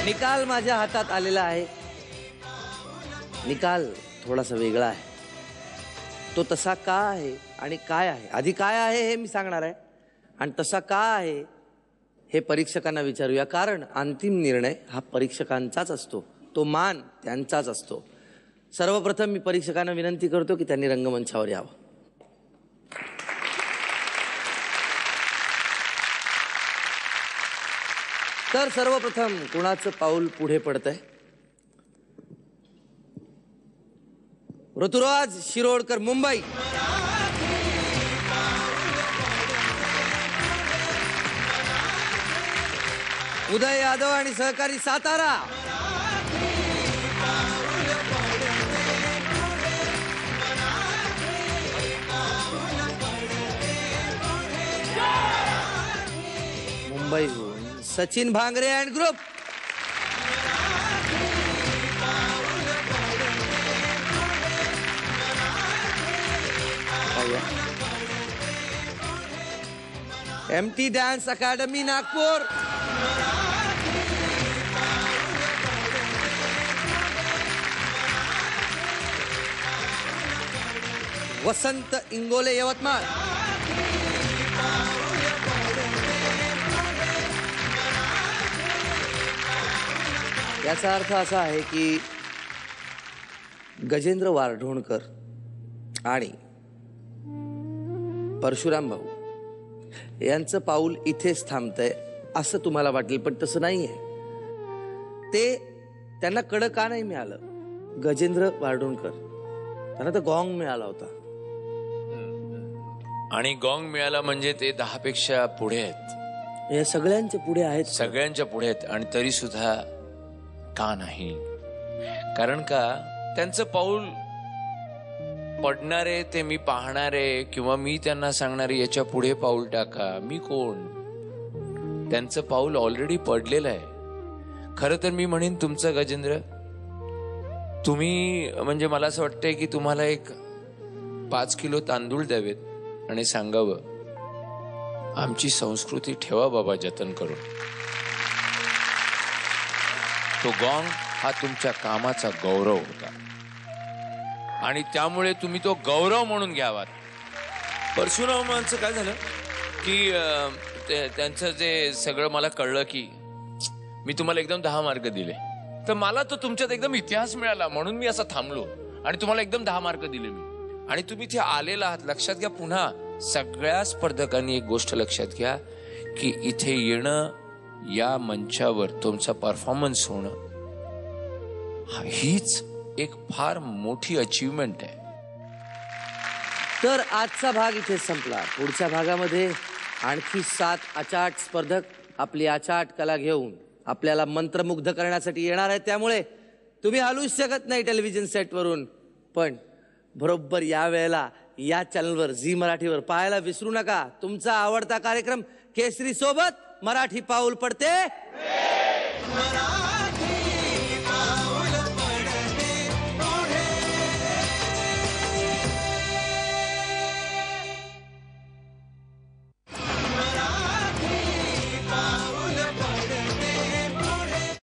निकाल माझ्या हातात आलेला आहे. निकाल थोडासा वेगळा आहे. तो तसा का आहे आणि काय आहे, आधी काय आहे हे मी सांगणार आहे आणि तसा का आहे हे परीक्षकांना विचारूया. कारण अंतिम निर्णय हा परीक्षकांचाच असतो, तो मान त्यांचाच असतो. सर्वप्रथम मी परीक्षकांना विनंती करतो की त्यांनी रंगमंचावर यावं. तर सर्वप्रथम कुणाचं पाऊल पुढे पडतंय? ऋतुराज शिरोडकर मुंबई, उदय यादव आणि सहकारी सातारा, मुंबईहून Sachin Bhangare and group, MT dance academy Nagpur, Vasant Ingole Yavatmal, याचा अर्थ असा आहे की गजेंद्र वारढोणकर आणि परशुराम भाऊ यांचं पाऊल इथेच थांबतंय असं तुम्हाला वाटेल, पण तसं नाहीये. ते त्यांना कड का नाही मिळालं? गजेंद्र वारढोणकर त्यांना तर गॉंग मिळाला होता आणि गॉंग मिळाला म्हणजे ते 10 पेक्षा पुढे आहेत. हे सगळ्यांच्या पुढे आहेत, सगळ्यांच्या पुढे आहेत. आणि तरी सुद्धा का नाही? कारण का त्यांचं पाऊल पडणारे ते मी पाहणारे किंवा मी त्यांना सांगणारे याच्या पुढे पाऊल टाका, मी कोण? त्यांचं पाऊल ऑलरेडी पडलेलं आहे. खरं तर मी म्हणेन तुमचं गजेंद्र, तुम्ही म्हणजे मला असं वाटतंय की तुम्हाला एक 5 किलो तांदूळ द्यावेत आणि सांगावं आमची संस्कृती ठेवा बाबा जतन करून. तो गॉंग हा तुमच्या कामाचा गौरव होता आणि त्यामुळे तुम्ही तो गौरव म्हणून घ्यावात. परशुरामांचं काय झालं की त्यांचं जे सगळं मला कळलं की मी तुम्हाला एकदम 10 मार्क दिले, तर मला तो तुमच्यात एकदम इतिहास मिळाला म्हणून मी असं थांबलो आणि तुम्हाला एकदम 10 मार्क दिले मी. आणि तुम्ही इथे आलेला आहात. लक्षात घ्या, पुन्हा सगळ्या स्पर्धकांनी एक गोष्ट लक्षात घ्या की इथे येणं, या मंचावर तुमचा परफॉर्मन्स होणं हीच एक फार मोठी अचीवमेंट आहे. तर आजचा भाग इथे संपला. पुढच्या भागामध्ये आणखी 7 अचाट स्पर्धक आपली अचाट कला घेऊन आपल्याला मंत्रमुग्ध करण्यासाठी येणार आहेत. त्यामुळे तुम्ही हलूच शकत नाही टेलिव्हिजन सेटवरून. पण बरोबर या वेळेला या चॅनलवर, झी मराठीवर पाहायला विसरू नका तुमचा आवडता कार्यक्रम केसरी सोबत मराठी पाऊल पडते.